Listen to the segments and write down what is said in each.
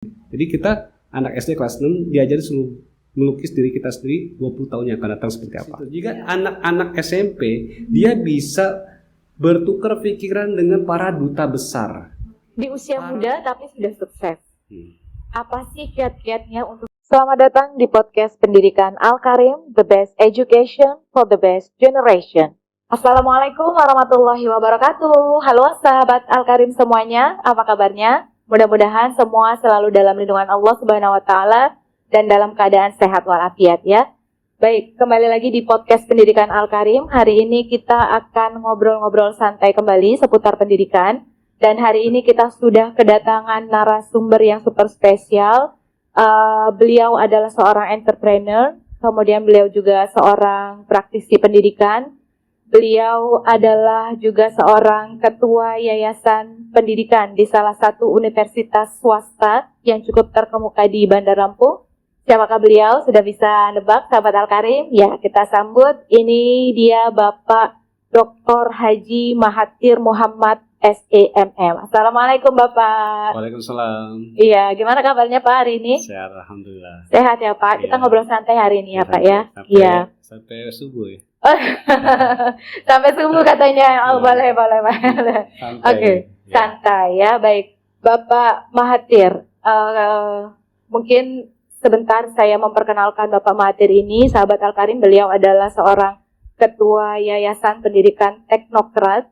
Jadi kita anak SD kelas 6 diajari suruh melukis diri kita sendiri 20 tahun yang akan datang seperti apa. Jika anak-anak SMP dia bisa bertukar pikiran dengan para duta besar. Di usia muda tapi sudah sukses. Apa sih kiat-kiatnya untuk... Selamat datang di podcast pendidikan Al-Karim, the best education for the best generation. Assalamualaikum warahmatullahi wabarakatuh. Halo sahabat Al-Karim semuanya, apa kabarnya? Mudah-mudahan semua selalu dalam lindungan Allah Subhanahu wa taala dan dalam keadaan sehat walafiat ya. Baik, kembali lagi di podcast pendidikan Al-Karim. Hari ini kita akan ngobrol-ngobrol santai kembali seputar pendidikan. Dan hari ini kita sudah kedatangan narasumber yang super spesial. Beliau adalah seorang entrepreneur, kemudian beliau juga seorang praktisi pendidikan. Beliau adalah juga seorang ketua yayasan pendidikan di salah satu universitas swasta yang cukup terkemuka di Bandar Lampung. Siapakah beliau? Sudah bisa nebak sahabat Al-Karim? Ya, kita sambut. Ini dia Bapak Dr. Haji Mahathir Muhammad SEMM. Assalamualaikum Bapak. Waalaikumsalam. Iya, gimana kabarnya Pak hari ini? Sehat, alhamdulillah. Sehat ya Pak. Kita ngobrol santai hari ini ya Pak ya. Iya. Sampai subuh ya. Sampai subuh katanya. Oh, boleh. Oke, santai ya. Baik, Bapak Mahathir. Mungkin sebentar saya memperkenalkan Bapak Mahathir ini. Sahabat Al-Karim, beliau adalah seorang ketua Yayasan Pendidikan Teknokrat.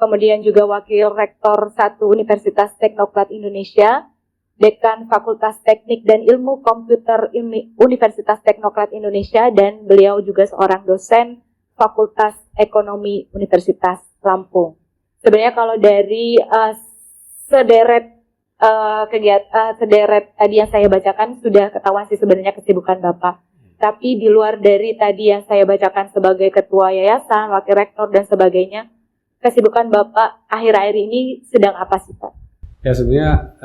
Kemudian juga Wakil Rektor 1 Universitas Teknokrat Indonesia, Dekan Fakultas Teknik dan Ilmu Komputer Universitas Teknokrat Indonesia, dan beliau juga seorang dosen Fakultas Ekonomi Universitas Lampung. Sebenarnya kalau dari sederet tadi yang saya bacakan sudah ketahuan sih sebenarnya kesibukan Bapak. Tapi di luar dari tadi yang saya bacakan sebagai ketua yayasan, wakil rektor dan sebagainya, kesibukan Bapak akhir-akhir ini sedang apa sih Pak? Ya sebenarnya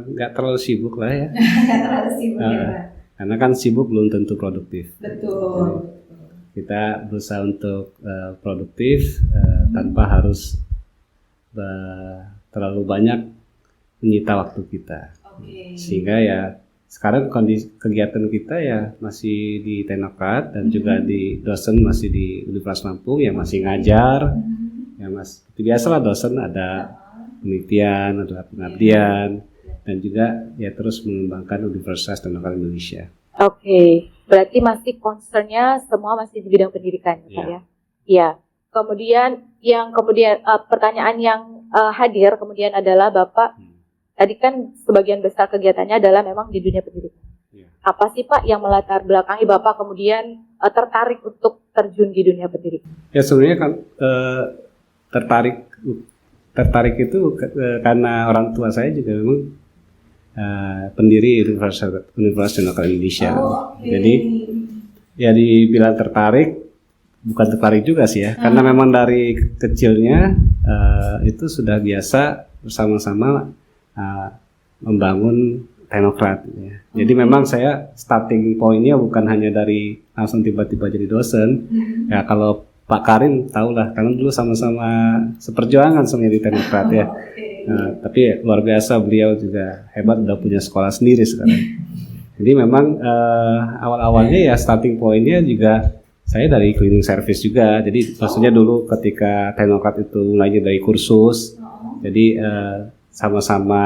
nggak terlalu sibuk lah ya. Nggak terlalu sibuk ya Pak. Karena kan sibuk belum tentu produktif. Betul. Kita berusaha untuk produktif tanpa harus terlalu banyak menyita waktu kita. Sehingga ya sekarang kondisi kegiatan kita ya masih di Teknokrat dan juga di dosen masih di Universitas Lampung yang masih ngajar. Ya Mas, seperti biasalah dosen ada penelitian, ada pengabdian, dan juga ya terus mengembangkan Universitas Teknokrat Indonesia. Oke, berarti masih concernnya semua masih di bidang pendidikan ya Pak ya? Iya. Kemudian pertanyaan yang hadir kemudian adalah Bapak, tadi kan sebagian besar kegiatannya adalah memang di dunia pendidikan. Ya. Apa sih Pak yang melatar belakangi Bapak kemudian tertarik untuk terjun di dunia pendidikan? Ya sebenarnya kan tertarik itu karena orang tua saya juga memang pendiri Universitas Teknokrat Indonesia. Jadi ya dibilang tertarik, bukan tertarik juga sih ya, karena memang dari kecilnya itu sudah biasa bersama-sama membangun Teknokrat. Ya. Jadi memang saya starting point-nya bukan hanya dari langsung tiba-tiba jadi dosen. Ya kalau Pak Karim tahulah, karena dulu sama-sama seperjuangan sebenarnya di Teknokrat ya. Tapi luar biasa beliau juga hebat, udah punya sekolah sendiri sekarang. Jadi memang awal-awalnya ya starting point-nya juga saya dari cleaning service juga. Jadi maksudnya dulu ketika Teknokrat itu mulainya dari kursus, jadi sama-sama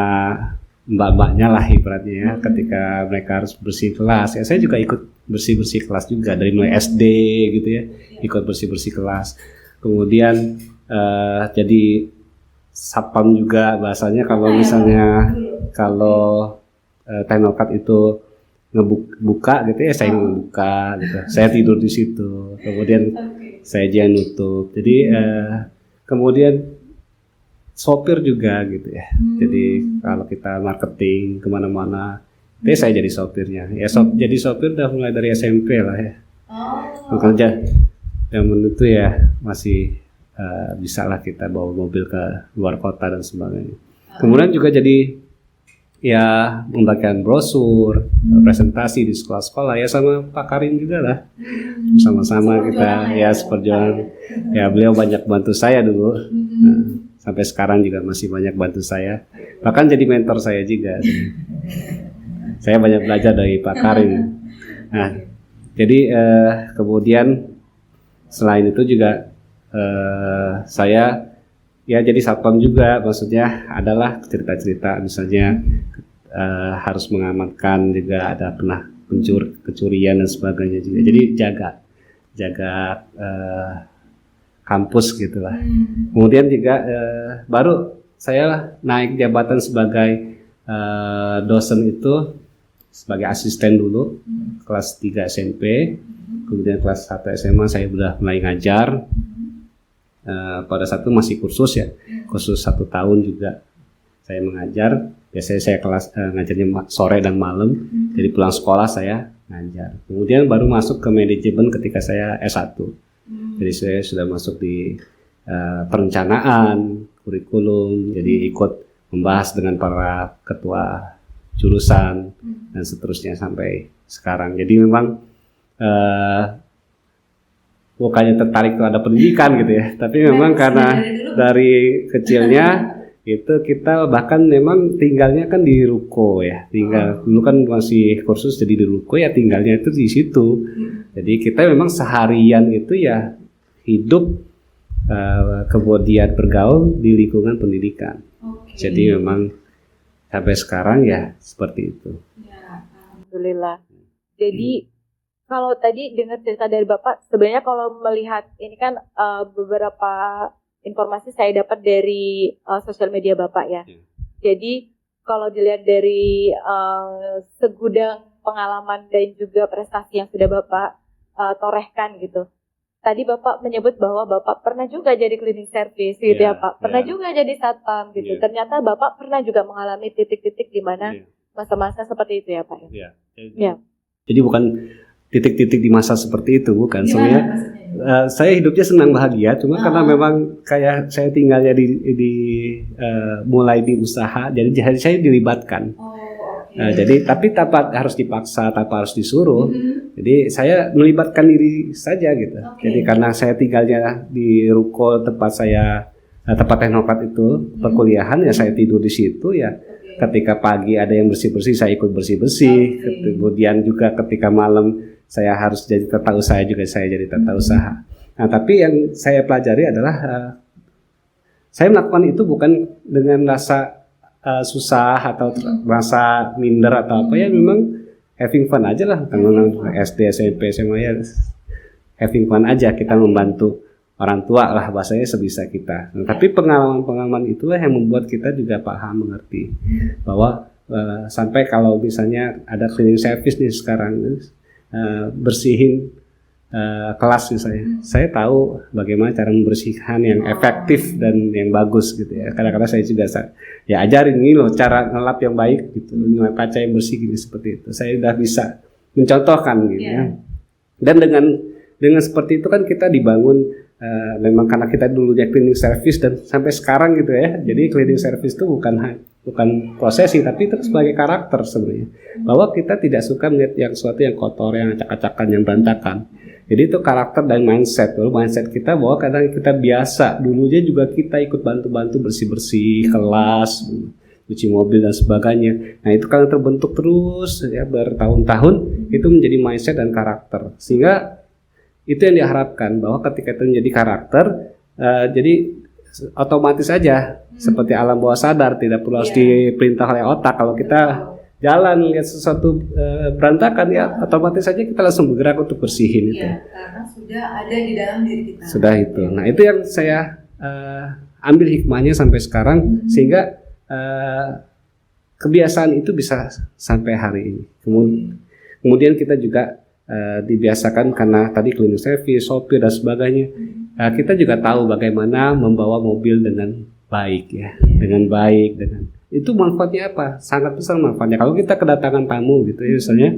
mbak-mbaknya lah ibaratnya ya, ketika mereka harus bersih kelas. Ya saya juga ikut bersih-bersih kelas juga dari mulai SD gitu ya, ikut bersih-bersih kelas. Kemudian jadi satpam juga bahasanya kalau misalnya Teknokrat itu ngebuka gitu ya, saya ngebuka gitu. Saya tidur di situ. Kemudian saya jangan nutup. Jadi kemudian sopir juga gitu ya. Jadi kalau kita marketing kemana-mana, saya jadi sopirnya. Ya jadi sopir udah mulai dari SMP lah ya. Kerja yang menurut ya masih bisa lah kita bawa mobil ke luar kota dan sebagainya. Kemudian juga jadi ya membagikan brosur, presentasi di sekolah-sekolah ya sama Pak Karim juga lah. Sama-sama kita ya seperjuangan. Ya beliau banyak bantu saya dulu. sampai sekarang juga masih banyak bantu saya, bahkan jadi mentor saya juga. Saya banyak belajar dari Pak Karim. Nah, jadi kemudian selain itu juga saya ya jadi satpam juga, maksudnya adalah cerita-cerita misalnya harus mengamankan juga ada pernah kecurian dan sebagainya juga. Jadi jaga kampus gitulah. Kemudian juga baru saya naik jabatan sebagai dosen itu sebagai asisten dulu kelas 3 SMP, kemudian kelas 1 SMA saya sudah mulai ngajar. Pada saat itu masih kursus 1 tahun juga saya mengajar. Biasanya saya kelas ngajarnya sore dan malam, jadi pulang sekolah saya ngajar. Kemudian baru masuk ke manajemen ketika saya S1. Jadi saya sudah masuk di perencanaan, kurikulum, jadi ikut membahas dengan para ketua jurusan dan seterusnya sampai sekarang. Jadi memang bukannya tertarik kepada pendidikan gitu ya, tapi memang karena dari kecilnya itu kita bahkan memang tinggalnya kan di ruko ya, dulu kan masih kursus jadi di ruko ya, tinggalnya itu di situ. Jadi kita memang seharian itu ya hidup kemudian bergaul di lingkungan pendidikan. Jadi memang sampai sekarang ya seperti itu. Ya, alhamdulillah. Jadi kalau tadi dengar cerita dari Bapak, sebenarnya kalau melihat ini kan beberapa informasi saya dapat dari sosial media Bapak ya. Jadi kalau dilihat dari segudang pengalaman dan juga prestasi yang sudah Bapak torehkan gitu. Tadi Bapak menyebut bahwa Bapak pernah juga jadi cleaning service gitu ya Pak. Pernah juga jadi satpam gitu. Ternyata Bapak pernah juga mengalami titik-titik di mana masa-masa seperti itu ya Pak. Jadi bukan titik-titik di masa seperti itu, bukan. Sebenarnya saya hidupnya senang bahagia, cuma karena memang kayak saya tinggalnya mulai di usaha, jadi saya dilibatkan. Jadi tapi tanpa harus dipaksa, tanpa harus disuruh. Jadi saya melibatkan diri saja gitu. Jadi karena saya tinggalnya di ruko tempat teknokrat itu perkuliahan ya, saya tidur di situ ya. Ketika pagi ada yang bersih-bersih, saya ikut bersih-bersih. Kemudian juga ketika malam saya harus jadi tata usaha juga, saya jadi tata usaha. Nah, tapi yang saya pelajari adalah saya melakukan itu bukan dengan rasa susah atau merasa minder atau apa ya, memang having fun aja lah. Karena SD, SMP, SMA ya having fun aja, kita membantu orang tua lah bahasanya sebisa kita. Nah, tapi pengalaman-pengalaman itulah yang membuat kita juga paham, mengerti bahwa sampai kalau misalnya ada cleaning service nih sekarang bersihin kelas misalnya, saya tahu bagaimana cara membersihkan yang efektif dan yang bagus gitu ya. Kadang-kadang saya juga ya ajarin ini loh cara ngelap yang baik gitu, ngelap kaca yang bersih gitu, seperti itu. Saya udah bisa mencontohkan gitu ya. Dan dengan seperti itu kan kita dibangun memang karena kita dulunya cleaning service dan sampai sekarang gitu ya. Jadi cleaning service itu bukan prosesi, tapi itu sebagai karakter sebenarnya. Bahwa kita tidak suka melihat yang sesuatu yang kotor, yang acak-acakan, yang berantakan. Jadi itu karakter dan mindset. Lalu mindset kita bahwa kadang kita biasa, dulunya juga kita ikut bantu-bantu bersih-bersih kelas, cuci mobil dan sebagainya. Nah itu kalau terbentuk terus ya bertahun-tahun, itu menjadi mindset dan karakter. Sehingga itu yang diharapkan, bahwa ketika itu menjadi karakter, jadi otomatis saja seperti alam bawah sadar, tidak perlu harus diperintah oleh otak. Kalau kita jalan lihat sesuatu berantakan ya otomatis saja kita langsung bergerak untuk bersihin itu. Karena sudah ada di dalam diri kita. Sudah itu. Nah itu yang saya ambil hikmahnya sampai sekarang, sehingga kebiasaan itu bisa sampai hari ini. Kemudian kita juga dibiasakan karena tadi cleaning service, sopir dan sebagainya. Kita juga tahu bagaimana membawa mobil dengan baik ya, dengan itu manfaatnya apa? Sangat besar manfaatnya. Kalau kita kedatangan tamu gitu ya, misalnya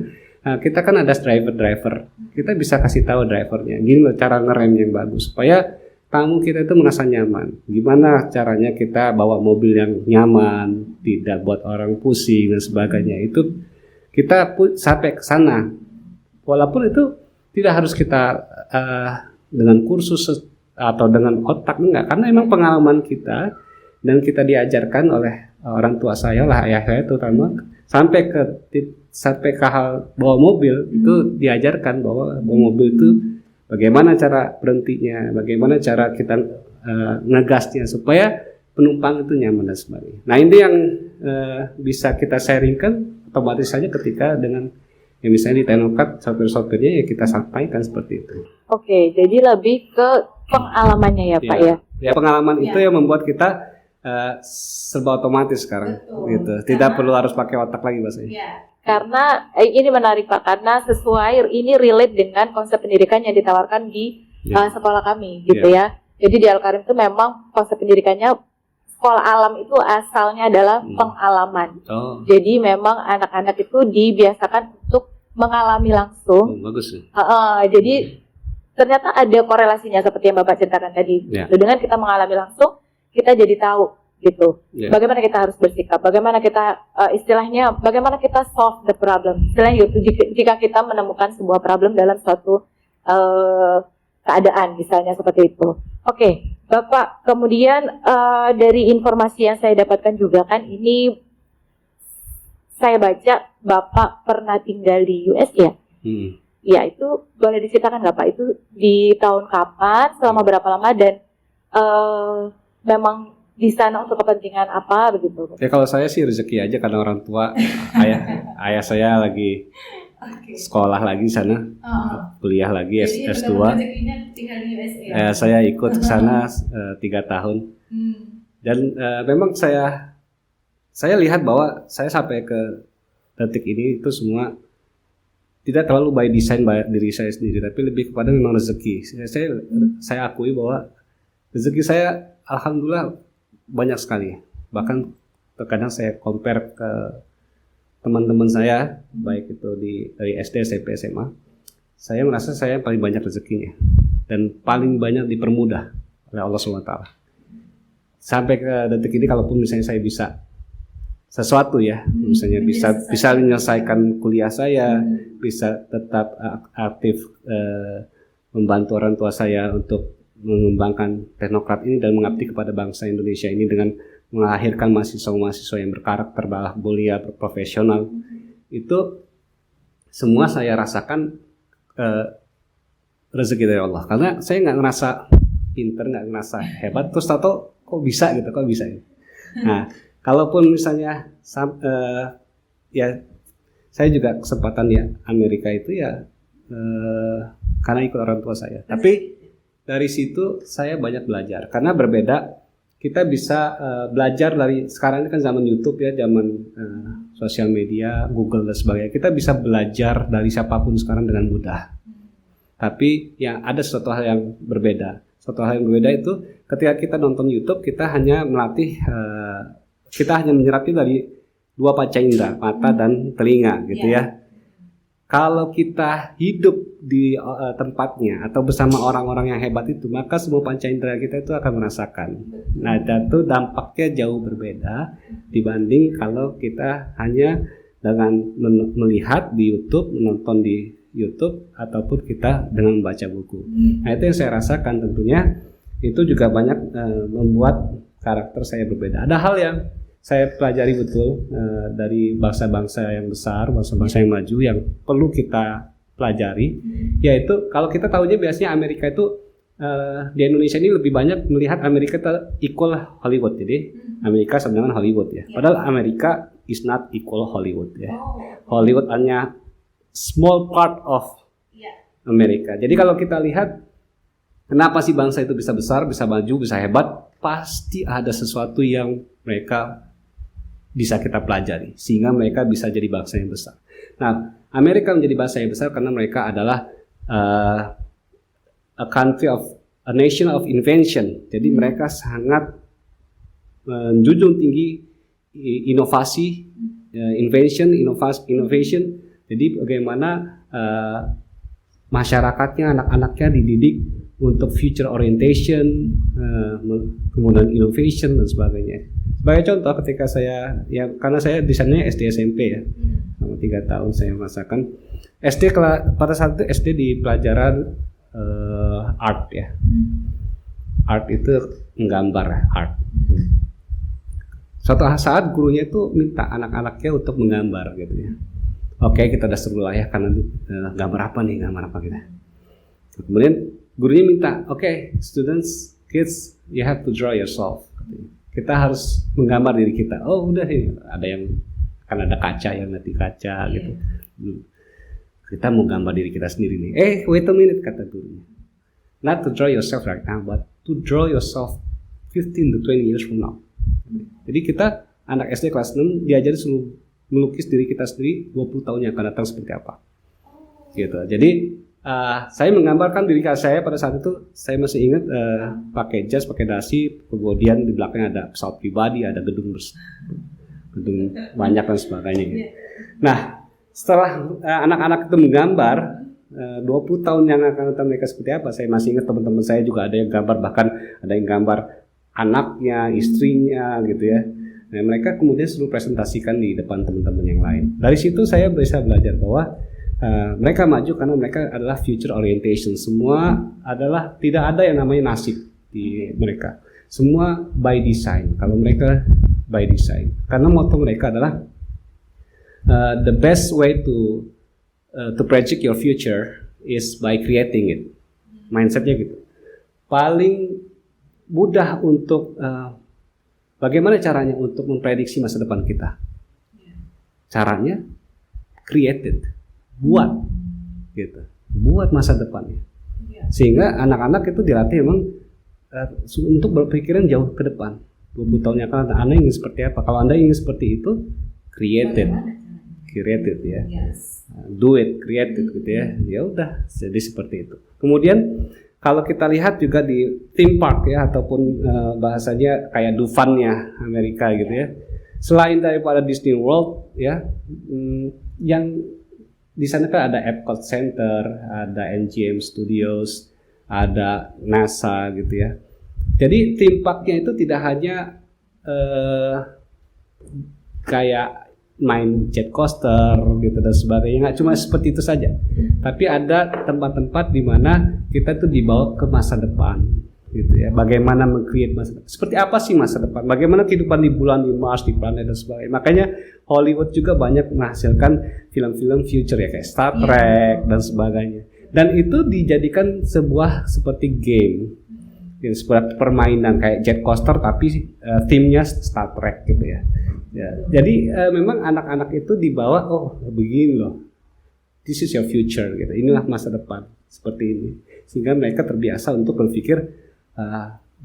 kita kan ada driver, kita bisa kasih tahu drivernya, gini loh cara ngerem yang bagus supaya tamu kita itu merasa nyaman. Gimana caranya kita bawa mobil yang nyaman, tidak buat orang pusing dan sebagainya. Itu kita sampai ke sana. Walaupun itu tidak harus kita dengan kursus atau dengan otak, enggak, karena memang pengalaman kita dan kita diajarkan oleh orang tua saya lah, ayah saya terutama, sampai ke hal bawa mobil itu diajarkan bahwa bawa mobil itu bagaimana cara berhentinya, bagaimana cara kita ngegasnya supaya penumpang itu nyaman dan sebagainya. Nah ini yang bisa kita sharingkan otomatis saja ketika dengan ya misalnya di Teknokat sopir-sopirnya ya kita sampaikan seperti itu. Oke, jadi lebih ke pengalamannya ya Pak ya. Ya pengalaman itu yang membuat kita serba otomatis sekarang. Betul. Gitu. Tidak perlu harus pakai otak lagi bahasanya. Iya. Karena ini menarik Pak, karena sesuai ini relate dengan konsep pendidikan yang ditawarkan di sekolah kami gitu ya. Jadi di Al-Karim itu memang konsep pendidikannya sekolah alam itu asalnya adalah pengalaman. Jadi memang anak-anak itu dibiasakan untuk mengalami langsung. Bagus ya. Jadi ternyata ada korelasinya seperti yang Bapak ceritakan tadi. Dengan kita mengalami langsung, kita jadi tahu gitu. Bagaimana kita harus bersikap, bagaimana kita istilahnya bagaimana kita solve the problem. Istilahnya gitu, jika kita menemukan sebuah problem dalam suatu keadaan misalnya seperti itu. Oke, Bapak, kemudian dari informasi yang saya dapatkan juga kan ini saya baca Bapak pernah tinggal di US ya? Ya, itu boleh diceritakan nggak Pak? Itu di tahun kapan, selama berapa lama, dan memang di sana untuk kepentingan apa begitu? Ya kalau saya sih rezeki aja karena orang tua ayah saya lagi sekolah lagi sana, kuliah lagi S2. Tinggal di US ya. Saya ikut ke sana 3 tahun. Dan memang saya lihat bahwa saya sampai ke detik ini itu semua tidak terlalu by design by diri saya sendiri, tapi lebih kepada memang rezeki. Saya akui bahwa rezeki saya alhamdulillah banyak sekali. Bahkan terkadang saya compare ke teman-teman saya, baik itu dari SD, SMP, SMA. Saya merasa saya paling banyak rezekinya dan paling banyak dipermudah oleh Allah SWT. Sampai ke detik ini, kalaupun misalnya saya bisa sesuatu ya, misalnya bisa menyelesaikan kuliah saya, bisa tetap aktif membantu orang tua saya untuk mengembangkan Teknokat ini dan mengabdi kepada bangsa Indonesia ini dengan melahirkan mahasiswa-mahasiswa yang berkarakter, mulia, profesional. Itu semua saya rasakan rezeki dari Allah. Karena saya nggak ngerasa pinter, nggak ngerasa hebat, terus tahu kok bisa gitu, kok bisa. Nah, kalaupun misalnya ya saya juga kesempatan di Amerika itu ya karena ikut orang tua saya. Tapi dari situ saya banyak belajar karena berbeda. Kita bisa belajar dari sekarang ini kan zaman YouTube ya, zaman sosial media, Google dan sebagainya. Kita bisa belajar dari siapapun sekarang dengan mudah. Tapi yang ada suatu hal yang berbeda. Suatu hal yang berbeda itu ketika kita nonton YouTube, kita hanya melatih, kita hanya menyerapnya dari 2 panca indera, mata dan telinga gitu ya. Kalau kita hidup di tempatnya atau bersama orang-orang yang hebat itu, maka semua panca indera kita itu akan merasakan. Nah, itu dampaknya jauh berbeda dibanding kalau kita hanya dengan melihat di YouTube, menonton di YouTube, ataupun kita dengan membaca buku. Nah, itu yang saya rasakan tentunya. Itu juga banyak membuat karakter saya berbeda. Ada hal yang saya pelajari betul dari bangsa-bangsa yang besar, bangsa-bangsa yang maju yang perlu kita pelajari, yaitu kalau kita tahunya biasanya Amerika itu di Indonesia ini lebih banyak melihat Amerika equal Hollywood, jadi Amerika sama dengan Hollywood ya. Padahal Amerika is not equal Hollywood ya. Hollywood hanya small part of Amerika. Jadi kalau kita lihat kenapa sih bangsa itu bisa besar, bisa maju, bisa hebat, pasti ada sesuatu yang mereka bisa kita pelajari sehingga mereka bisa jadi bangsa yang besar. Nah, Amerika menjadi bangsa yang besar karena mereka adalah a nation of invention. Jadi mereka sangat menjunjung tinggi inovasi, innovation. Jadi bagaimana masyarakatnya, anak-anaknya dididik untuk future orientation, kemudian innovation dan sebagainya. Sebagai contoh, ketika saya, ya karena saya di sana SD SMP ya, selama 3 tahun saya merasakan SD pada saat itu SD di pelajaran art ya, art itu menggambar art. Suatu saat gurunya itu minta anak-anaknya untuk menggambar gitu ya. Oke, kita udah seru lah ya, karena gambar apa kita. Kemudian gurunya minta, oke, students, kids, you have to draw yourself. Kita harus menggambar diri kita. Oh udah sih, ada yang kan ada kaca yang nanti kaca gitu. Kita mau gambar diri kita sendiri nih. Wait a minute, kata gurunya. Not to draw yourself right now, but to draw yourself 15 to 20 years from now. Jadi kita anak SD kelas 6 diajari suruh melukis diri kita sendiri 20 tahun yang akan datang seperti apa. Gitu. Jadi saya menggambarkan diri saya pada saat itu, saya masih ingat pakai jas, pakai dasi, kemudian di belakangnya ada pesawat pribadi, ada gedung banyak dan sebagainya. Gitu. Nah, setelah anak-anak itu menggambar 20 tahun yang akan datang mereka seperti apa, saya masih ingat teman-teman saya juga ada yang gambar, bahkan ada yang gambar anaknya, istrinya gitu ya. Nah, mereka kemudian selalu presentasikan di depan teman-teman yang lain. Dari situ saya bisa belajar bahwa mereka maju karena mereka adalah future orientation. Semua adalah, tidak ada yang namanya nasib di mereka. Semua by design. Kalau mereka by design, karena motto mereka adalah the best way to predict your future is by creating it. Mindsetnya gitu. Paling mudah untuk bagaimana caranya untuk memprediksi masa depan kita? Caranya created, buat gitu, buat masa depannya. Sehingga anak-anak itu dilatih memang untuk berpikiran jauh ke depan. 20 tahun yang akan datang, Anda ingin seperti apa? Kalau Anda ingin seperti itu, created ya. Do it, created gitu ya. Ya udah, jadi seperti itu. Kemudian kalau kita lihat juga di theme park ya, ataupun bahasanya kayak Dufan-nya Amerika gitu ya. Selain daripada Disney World ya, yang di sana kan ada Epcot Center, ada MGM Studios, ada NASA gitu ya. Jadi theme park-nya itu tidak hanya kayak main jet coaster gitu dan sebagainya, nggak cuma seperti itu saja, tapi ada tempat-tempat di mana kita tuh dibawa ke masa depan gitu ya. Bagaimana meng-create masa depan, seperti apa sih masa depan, bagaimana kehidupan di bulan, di Mars, di planet dan sebagainya. Makanya Hollywood juga banyak menghasilkan film-film future ya, kayak Star Trek dan sebagainya, dan itu dijadikan sebuah seperti game ya, sebuah permainan kayak jet coaster tapi theme-nya Star Trek gitu ya. Ya, jadi memang anak-anak itu dibawa, oh begini loh, this is your future gitu, inilah masa depan seperti ini, sehingga mereka terbiasa untuk berpikir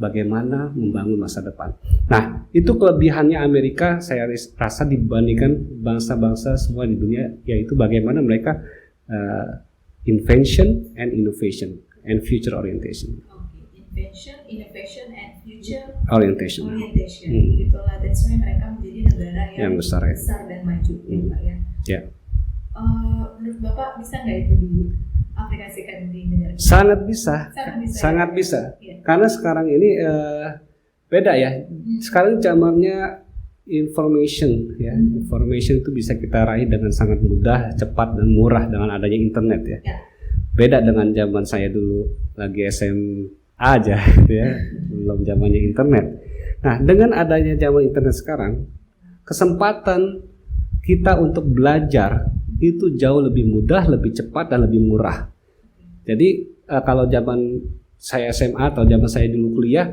bagaimana membangun masa depan. Nah, itu kelebihannya Amerika saya rasa dibandingkan bangsa-bangsa semua di dunia, yaitu bagaimana mereka invention and innovation and future orientation. Innovation, and future orientation. Itulah, that's why mereka menjadi negara yang besar dan maju, ya Pak ya. Ya. Menurut Bapak bisa nggak itu diaplikasikan di negara kita? Sangat bisa. Ya. Karena sekarang ini beda ya. Sekarang zamannya information ya. Information itu bisa kita raih dengan sangat mudah, cepat dan murah dengan adanya internet ya. Beda dengan zaman saya dulu lagi SMA aja gitu ya, belum zamannya internet. Nah, dengan adanya zaman internet sekarang, kesempatan kita untuk belajar itu jauh lebih mudah, lebih cepat dan lebih murah. Jadi kalau zaman saya SMA atau zaman saya dulu kuliah,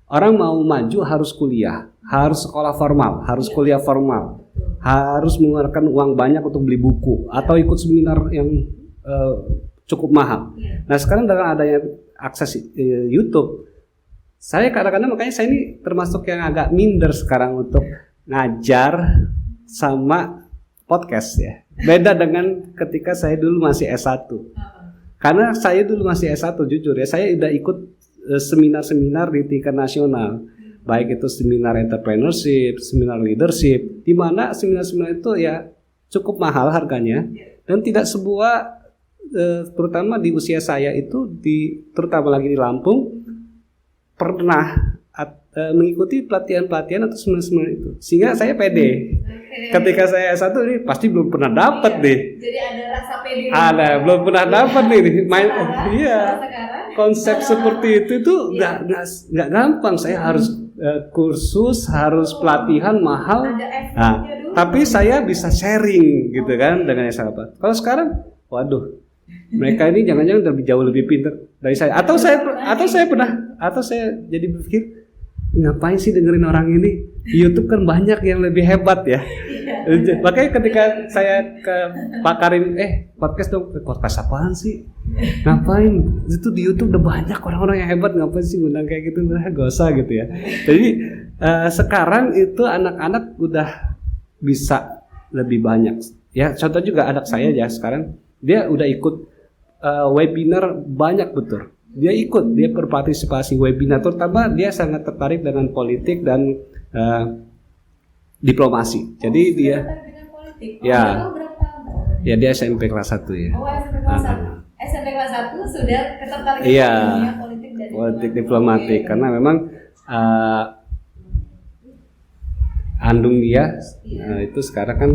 orang mau maju harus kuliah, harus sekolah formal, harus kuliah formal, harus mengeluarkan uang banyak untuk beli buku atau ikut seminar yang cukup mahal. Nah, sekarang dengan adanya akses YouTube, saya kadang-kadang, makanya saya ini termasuk yang agak minder sekarang untuk ngajar sama podcast ya. Beda dengan ketika saya dulu masih S1. Karena saya dulu masih S1, jujur ya, saya udah ikut seminar-seminar di tingkat nasional. Baik itu seminar entrepreneurship, seminar leadership, di mana seminar-seminar itu ya cukup mahal harganya, dan tidak sebuah terutama di usia saya itu, terutama lagi di Lampung, pernah mengikuti pelatihan-pelatihan atau seminar-seminar itu, sehingga saya pede. Ketika saya S1 ini pasti belum pernah dapat deh. Jadi ada rasa pede. Belum pernah dapat nih. Konsep seperti itu tuh nggak gampang. Saya harus kursus, harus pelatihan mahal. Ada effortnya Nah, dulu. tapi saya bisa sharing gitu kan dengan yang sahabat. Kalau sekarang, waduh, mereka ini jangan-jangan lebih jauh lebih pintar dari saya. Atau saya jadi berpikir, ngapain sih dengerin orang ini? Di YouTube kan banyak yang lebih hebat ya. Makanya ketika saya ke Pak Karim, podcast dong, podcast apaan sih? Ngapain? Itu di YouTube udah banyak orang-orang yang hebat, ngapain sih ngundang kayak gitu? Gak usah gitu ya. Jadi sekarang itu anak-anak udah bisa lebih banyak. Ya contoh juga anak saya ya sekarang dia udah ikut webinar banyak betul. Dia berpartisipasi webinar, terutama dia sangat tertarik dengan politik dan diplomasi. Jadi dia dengan politik. Ya. Berapa tahun? ya dia SMP kelas 1 ya. Oh, SMP kelas 1. SMP kelas 1 sudah ketertarikan Iya. dunia politik dan Politik diplomatik karena memang andung dia itu sekarang kan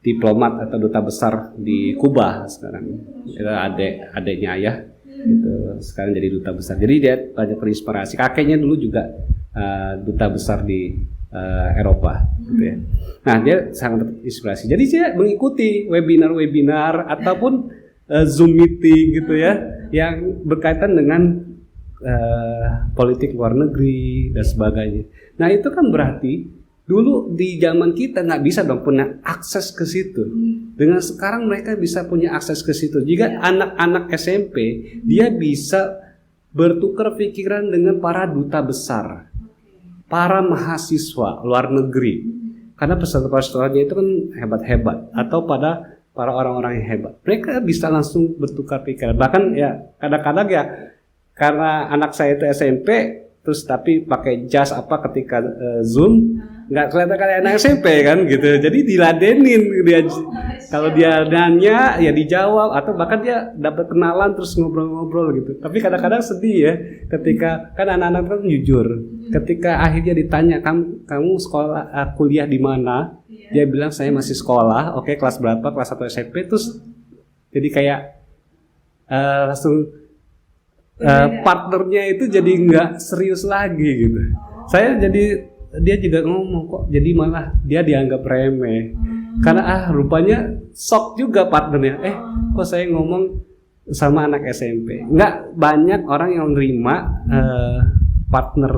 diplomat atau duta besar di Kuba sekarang. Itu adiknya ayah itu sekarang jadi duta besar. Jadi dia banyak terinspirasi. Kakeknya dulu juga duta besar di Eropa gitu ya. Nah, dia sangat terinspirasi. Jadi saya mengikuti webinar ataupun Zoom meeting gitu ya yang berkaitan dengan politik luar negeri dan sebagainya. Nah, itu kan berarti dulu di zaman kita nggak bisa dong punya akses ke situ. Dengan sekarang mereka bisa punya akses ke situ. Jika anak-anak SMP dia bisa bertukar pikiran dengan para duta besar, para mahasiswa luar negeri. Karena peserta-pesertanya itu kan hebat-hebat atau pada para orang-orang yang hebat. Mereka bisa langsung bertukar pikiran. Bahkan ya kadang-kadang ya karena anak saya itu SMP terus tapi pakai jas ketika Zoom nggak kelihatan kayak anak SMP kan gitu, jadi diladenin dia. Kalau dia nanya ya dijawab atau bahkan dia dapat kenalan terus ngobrol-ngobrol gitu. Tapi kadang-kadang sedih ya ketika kan anak-anak kan jujur, ketika akhirnya ditanya kamu sekolah kuliah di mana, dia bilang saya masih sekolah. Oke, kelas berapa? Kelas 1 SMP. Terus jadi kayak langsung partnernya itu jadi nggak serius lagi gitu. Dia juga ngomong kok jadi malah dia dianggap remeh karena rupanya shock juga partnernya. Kok saya ngomong sama anak SMP. Nggak banyak orang yang menerima partner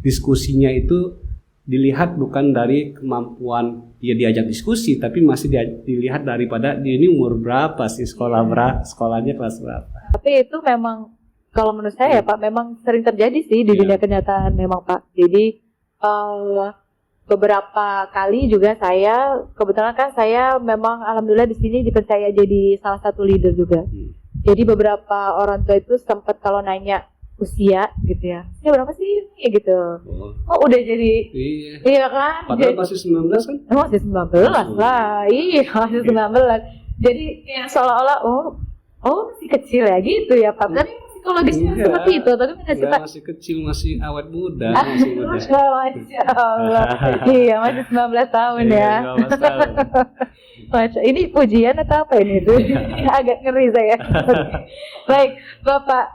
diskusinya itu dilihat bukan dari kemampuan dia diajak diskusi, tapi masih dilihat daripada dia ini umur berapa sih, sekolahnya kelas berapa. Tapi itu memang kalau menurut saya ya Pak, memang sering terjadi sih di dunia kenyataan memang Pak. Jadi beberapa kali juga kebetulan kan saya memang alhamdulillah di sini dipercaya jadi salah satu leader juga. Jadi beberapa orang tua itu sempat kalau nanya usia gitu ya, berapa sih gitu. Oh udah jadi iya kan? Padahal masih 19 kan? Masih 19 lah, iya masih 19. Jadi seolah-olah masih kecil ya gitu ya Pak. Tapi psikologisnya seperti itu, tapi masih kecil, masih awet muda, masih muda. Masya Allah. Iya, masih 19 tahun ya. 19 tahun. Ini pujian atau apa ini? Agak ngeri saya. Baik, Bapak,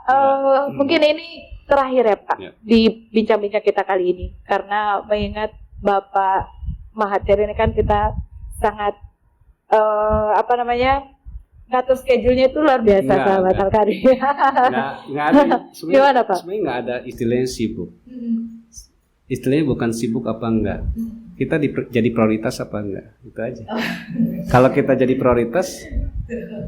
mungkin ini terakhir ya Pak di bincang-bincang kita kali ini, karena mengingat Bapak Mahathir ini kan kita sangat ngatur schedule-nya itu luar biasa sahabat Al-Karim. Nggak ada. Gimana Pak? Sebenarnya nggak ada istilahnya sibuk. Istilahnya bukan sibuk apa enggak. Kita jadi prioritas apa enggak. Itu aja. Kalau kita jadi prioritas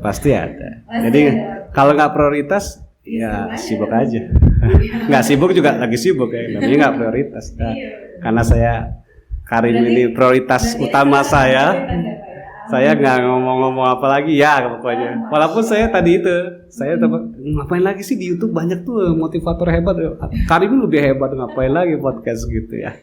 pasti ada. Jadi kalau nggak prioritas ya sibuk aja. Nggak sibuk juga lagi sibuk ya. Namanya nggak prioritas. Nah, karena Karim ini prioritas utama saya. Saya nggak ngomong-ngomong apa lagi ya pokoknya. Walaupun saya ngapain lagi sih di YouTube banyak tuh motivator hebat. Karim lebih hebat, ngapain lagi podcast gitu ya.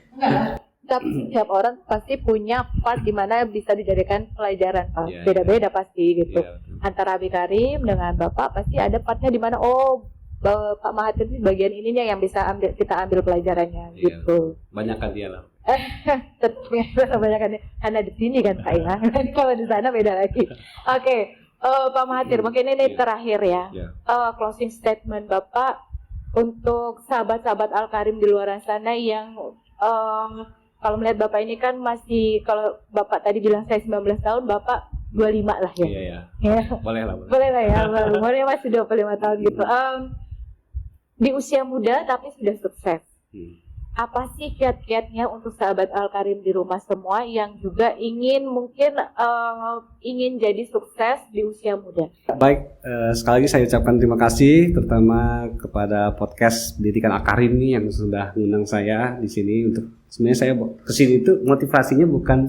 Tapi setiap orang pasti punya part di mana bisa dijadikan pelajaran Pak. Beda-beda pasti gitu. Antara Abi Karim dengan Bapak pasti ada partnya di mana Pak Mahathir ini bagian ininya yang bisa kita ambil pelajarannya gitu. Banyakan dia lah. Kebanyakan karena di sini kan Pak ya. Kalau di sana beda lagi. Oke, Pak Mahathir, mungkin ini terakhir ya. Closing statement Bapak untuk sahabat-sahabat Al-Karim di luar sana yang kalau melihat Bapak ini kan masih, kalau Bapak tadi bilang saya 19 tahun, Bapak 25 lah ya. Iya. Ya. Boleh lah. Boleh lah ya, umurnya masih 25 tahun gitu. Di usia muda tapi sudah sukses. Apa sih kiat-kiatnya untuk sahabat Al-Karim di rumah semua yang juga ingin ingin jadi sukses di usia muda? Baik, sekali lagi saya ucapkan terima kasih terutama kepada podcast Pendidikan Al-Karim ini yang sudah mengundang saya di sini. Untuk sebenarnya saya kesini itu motivasinya bukan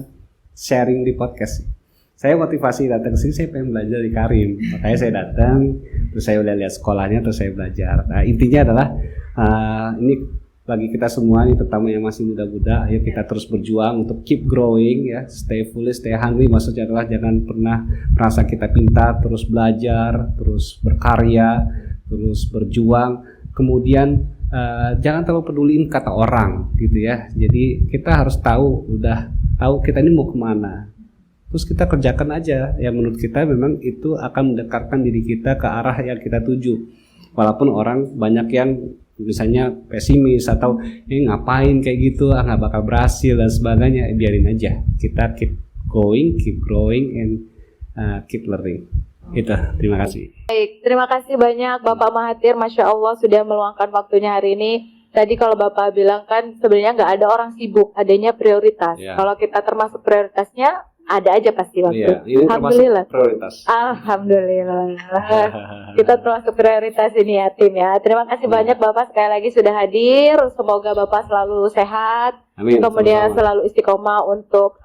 sharing di podcast. Saya motivasi datang ke sini, saya pengen belajar di Karim. Makanya saya datang, terus saya udah lihat sekolahnya, terus saya belajar. Nah, intinya adalah ini bagi kita semua nih, terutama yang masih muda-muda, ayo kita terus berjuang untuk keep growing ya, stay foolish, stay hungry. Maksudnya adalah jangan pernah merasa kita pintar, terus belajar, terus berkarya, terus berjuang. Kemudian jangan terlalu peduliin kata orang gitu ya. Jadi kita harus udah tahu kita ini mau kemana. Terus kita kerjakan aja yang menurut kita memang itu akan mendekatkan diri kita ke arah yang kita tuju. Walaupun orang banyak yang misalnya pesimis atau ngapain kayak gitu, nggak bakal berhasil dan sebagainya, biarin aja. Kita keep going, keep growing, and keep learning. Itu, terima kasih. Baik, terima kasih banyak Bapak Mahathir, Masya Allah sudah meluangkan waktunya hari ini. Tadi kalau Bapak bilang kan sebenarnya nggak ada orang sibuk, adanya prioritas. Ya. Kalau kita termasuk prioritasnya, ada aja pasti waktu. Iya, ini Alhamdulillah. Prioritas. Alhamdulillah. Kita termasuk prioritas ini ya tim ya. Terima kasih banyak Bapak sekali lagi sudah hadir. Semoga Bapak selalu sehat. Amin. Kemudian selalu istiqomah untuk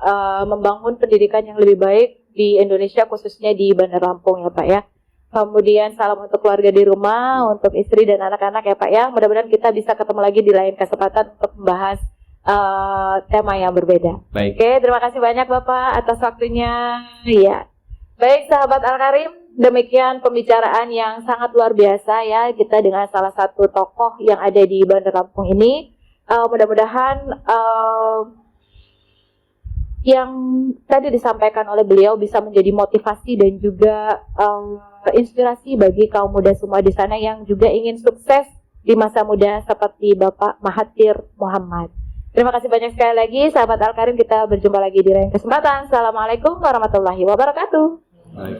membangun pendidikan yang lebih baik di Indonesia, khususnya di Bandar Lampung ya Pak ya. Kemudian salam untuk keluarga di rumah, untuk istri dan anak-anak ya Pak ya. Mudah-mudahan kita bisa ketemu lagi di lain kesempatan untuk membahas tema yang berbeda. Baik. Oke, terima kasih banyak Bapak atas waktunya. Iya. Baik sahabat Al-Karim, demikian pembicaraan yang sangat luar biasa ya kita dengan salah satu tokoh yang ada di Bandar Lampung ini. Mudah-mudahan yang tadi disampaikan oleh beliau bisa menjadi motivasi dan juga inspirasi bagi kaum muda semua di sana yang juga ingin sukses di masa muda seperti Bapak Mahathir Mohamad. Terima kasih banyak sekali lagi sahabat Al-Karim, kita berjumpa lagi di lain kesempatan. Assalamualaikum warahmatullahi wabarakatuh. Baik.